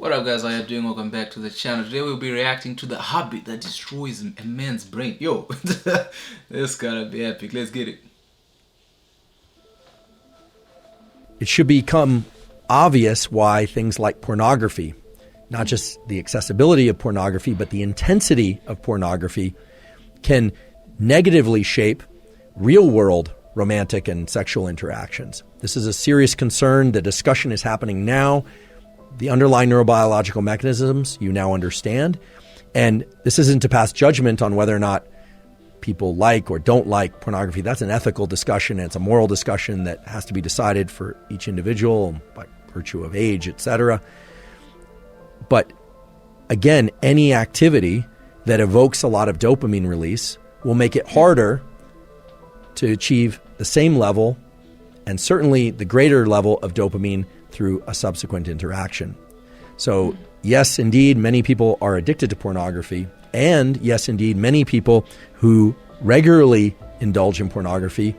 What up guys, how you doing? Welcome back to the channel. Today we'll be reacting to the habit that destroys a man's brain. Yo, this gotta be epic. Let's get it. It should become obvious why things like pornography, not just the accessibility of pornography, but the intensity of pornography can negatively shape real-world romantic and sexual interactions. This is a serious concern. The discussion is happening now. The underlying neurobiological mechanisms you now understand. And this isn't to pass judgment on whether or not people like or don't like pornography. That's an ethical discussion. And it's a moral discussion that has to be decided for each individual by virtue of age, etc. But again, any activity that evokes a lot of dopamine release will make it harder to achieve the same level and certainly the greater level of dopamine through a subsequent interaction. So yes, indeed, many people are addicted to pornography. And yes, indeed, many people who regularly indulge in pornography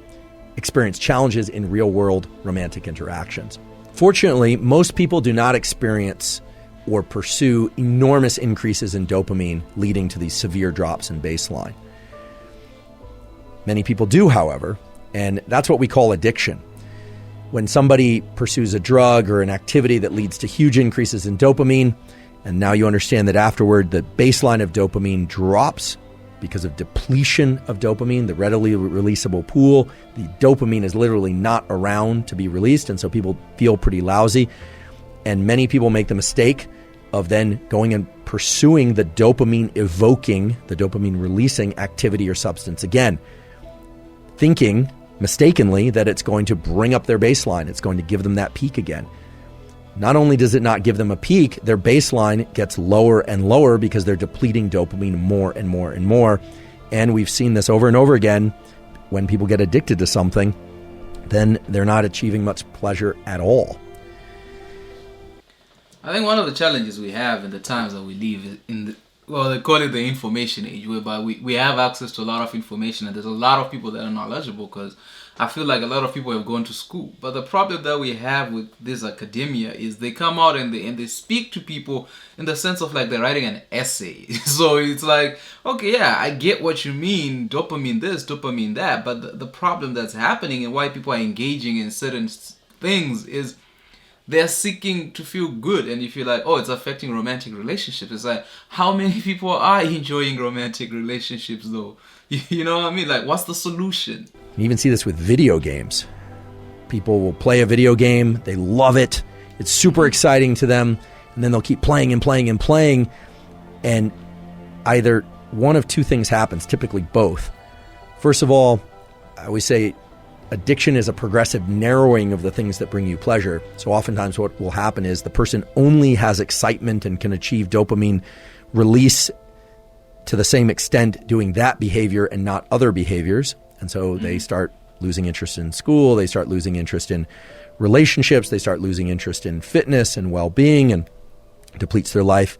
experience challenges in real-world romantic interactions. Fortunately, most people do not experience or pursue enormous increases in dopamine leading to these severe drops in baseline. Many people do, however, and that's what we call addiction. When somebody pursues a drug or an activity that leads to huge increases in dopamine, and now you understand that afterward the baseline of dopamine drops because of depletion of dopamine, the readily releasable pool, the dopamine is literally not around to be released, and so people feel pretty lousy. And many people make the mistake of then going and pursuing the dopamine evoking, the dopamine releasing activity or substance again, thinking mistakenly that it's going to bring up their baseline. It's going to give them that peak again. Not only does it not give them a peak, their baseline gets lower and lower because they're depleting dopamine more and more and more. And we've seen this over and over again. When people get addicted to something, then they're not achieving much pleasure at all. I think one of the challenges we have in the times that we live is they call it the information age, whereby we have access to a lot of information, and there's a lot of people that are knowledgeable, because I feel like a lot of people have gone to school. But the problem that we have with this academia is they come out and they speak to people in the sense of like they're writing an essay. So it's like, okay, yeah, I get what you mean, dopamine this, dopamine that, but the problem that's happening and why people are engaging in certain things is they're seeking to feel good. And if you're like, oh, it's affecting romantic relationships, it's like, how many people are enjoying romantic relationships though? You know what I mean? Like, what's the solution? You even see this with video games. People will play a video game, they love it, it's super exciting to them, and then they'll keep playing and playing and playing, and either one of two things happens, typically both. First of all, I always say addiction is a progressive narrowing of the things that bring you pleasure. So oftentimes what will happen is the person only has excitement and can achieve dopamine release to the same extent doing that behavior and not other behaviors. And so they start losing interest in school, they start losing interest in relationships, they start losing interest in fitness and well-being, and depletes their life.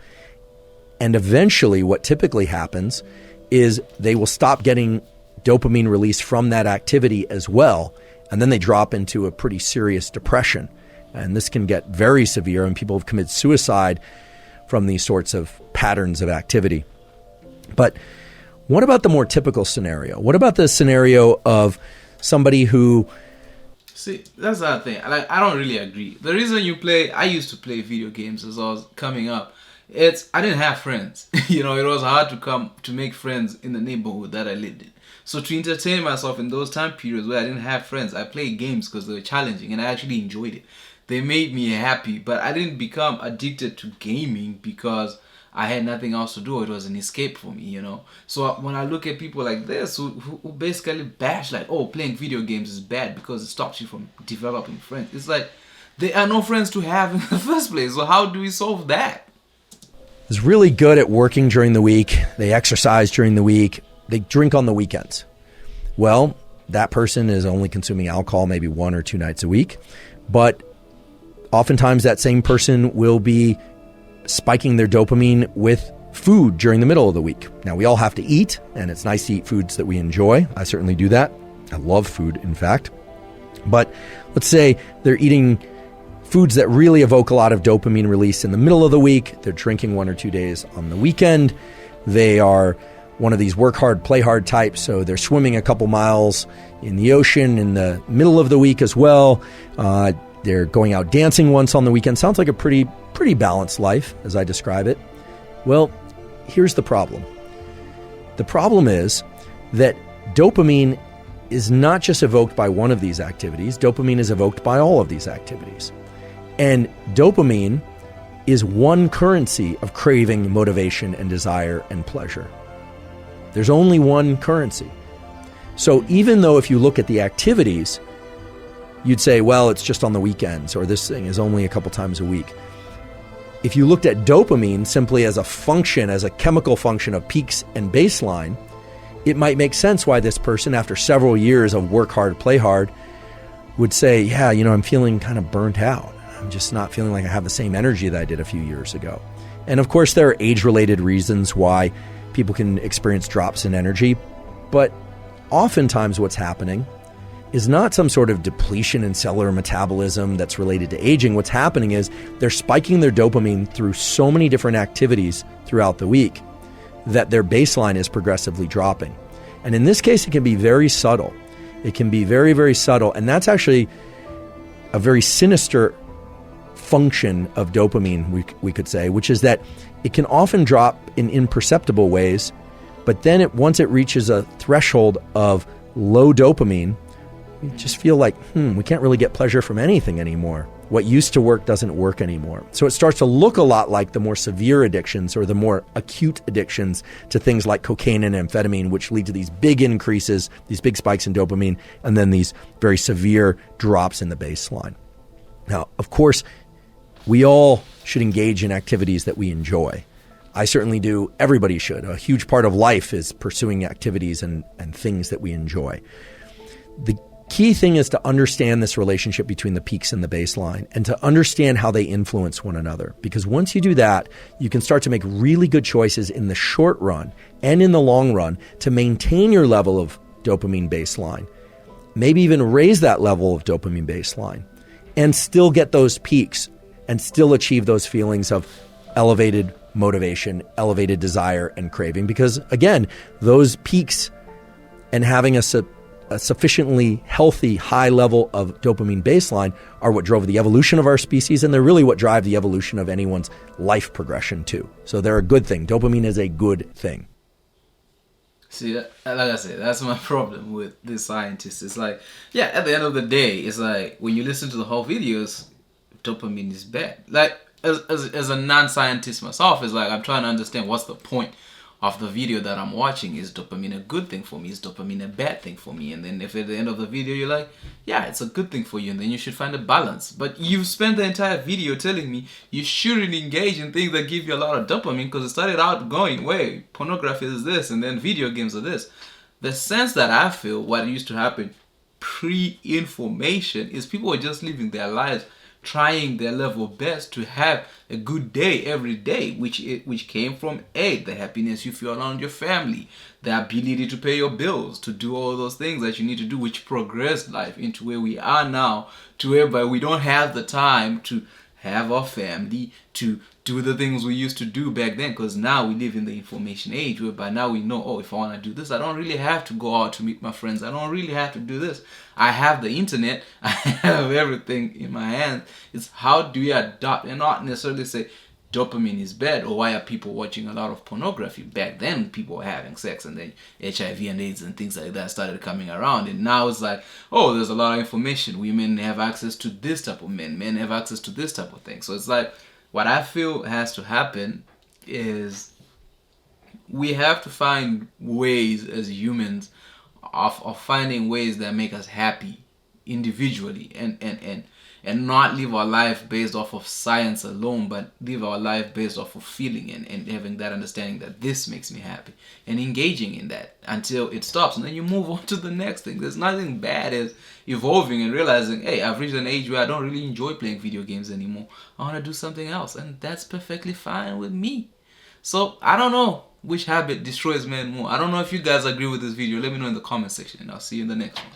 And eventually what typically happens is they will stop getting dopamine release from that activity as well, and then they drop into a pretty serious depression. And this can get very severe, and people have committed suicide from these sorts of patterns of activity. But what about the more typical scenario? What about the scenario of somebody who... See, that's the thing. Like, I don't really agree. The reason I used to play video games as I was coming up. I didn't have friends. You know, it was hard to make friends in the neighborhood that I lived in. So to entertain myself in those time periods where I didn't have friends, I played games because they were challenging and I actually enjoyed it. They made me happy, but I didn't become addicted to gaming because I had nothing else to do. It was an escape for me, you know. So when I look at people like this who basically bash like, oh, playing video games is bad because it stops you from developing friends. It's like, there are no friends to have in the first place. So how do we solve that? Is really good at working during the week. They exercise during the week. They drink on the weekends. Well, that person is only consuming alcohol maybe 1 or 2 nights a week. But oftentimes that same person will be spiking their dopamine with food during the middle of the week. Now, we all have to eat, and it's nice to eat foods that we enjoy. I certainly do that. I love food, in fact. But let's say they're eating foods that really evoke a lot of dopamine release in the middle of the week. They're drinking 1 or 2 days on the weekend. They are one of these work hard, play hard types. So they're swimming a couple miles in the ocean in the middle of the week as well. They're going out dancing once on the weekend. Sounds like a pretty balanced life as I describe it. Well, here's the problem. The problem is that dopamine is not just evoked by one of these activities. Dopamine is evoked by all of these activities. And dopamine is one currency of craving, motivation, and desire and pleasure. There's only one currency. So even though if you look at the activities, you'd say, well, it's just on the weekends, or this thing is only a couple times a week. If you looked at dopamine simply as a function, as a chemical function of peaks and baseline, it might make sense why this person, after several years of work hard, play hard, would say, yeah, I'm feeling kind of burnt out. I'm just not feeling like I have the same energy that I did a few years ago. And of course, there are age-related reasons why people can experience drops in energy, but oftentimes what's happening is not some sort of depletion in cellular metabolism that's related to aging. What's happening is they're spiking their dopamine through so many different activities throughout the week that their baseline is progressively dropping. And in this case, it can be very subtle. It can be very, very subtle. And that's actually a very sinister function of dopamine, we could say, which is that it can often drop in imperceptible ways, but then once it reaches a threshold of low dopamine, we just feel like, we can't really get pleasure from anything anymore. What used to work doesn't work anymore. So it starts to look a lot like the more severe addictions or the more acute addictions to things like cocaine and amphetamine, which lead to these big increases, these big spikes in dopamine, and then these very severe drops in the baseline. Now, of course, we all should engage in activities that we enjoy. I certainly do. Everybody should. A huge part of life is pursuing activities and things that we enjoy. The key thing is to understand this relationship between the peaks and the baseline and to understand how they influence one another. Because once you do that, you can start to make really good choices in the short run and in the long run to maintain your level of dopamine baseline, maybe even raise that level of dopamine baseline and still get those peaks and still achieve those feelings of elevated motivation, elevated desire and craving. Because again, those peaks and having a sufficiently healthy, high level of dopamine baseline are what drove the evolution of our species, and they're really what drive the evolution of anyone's life progression too. So they're a good thing. Dopamine is a good thing. See, like I said, that's my problem with this scientist. It's like, yeah, at the end of the day, it's like when you listen to the whole videos, dopamine is bad. Like as a non-scientist myself, it's like I'm trying to understand what's the point of the video that I'm watching. Is dopamine a good thing for me? Is dopamine a bad thing for me? And then if at the end of the video you're like, yeah, it's a good thing for you, and then you should find a balance. But you've spent the entire video telling me you shouldn't engage in things that give you a lot of dopamine because it started out going, wait, pornography is this, and then video games are this. The sense that I feel what used to happen pre-information is people were just living their lives trying their level best to have a good day every day, which came from the happiness you feel around your family, the ability to pay your bills, to do all those things that you need to do, which progressed life into where we are now, to whereby we don't have the time to have our family, to do the things we used to do back then, because now we live in the information age whereby now we know, oh, if I want to do this, I don't really have to go out to meet my friends. I don't really have to do this. I have the internet. I have everything in my hand. It's how do we adopt and not necessarily say dopamine is bad, or why are people watching a lot of pornography? Back then, people were having sex, and then HIV and AIDS and things like that started coming around. And now it's like, oh, there's a lot of information. Women have access to this type of men. Men have access to this type of thing. So it's like, what I feel has to happen is we have to find ways as humans of finding ways that make us happy individually and not live our life based off of science alone, but live our life based off of feeling and having that understanding that this makes me happy and engaging in that until it stops, and then you move on to the next thing. There's nothing bad as evolving and realizing, hey, I've reached an age where I don't really enjoy playing video games anymore. I want to do something else, and that's perfectly fine with me. So I don't know which habit destroys men more. I don't know if you guys agree with this video. Let me know in the comment section, and I'll see you in the next one.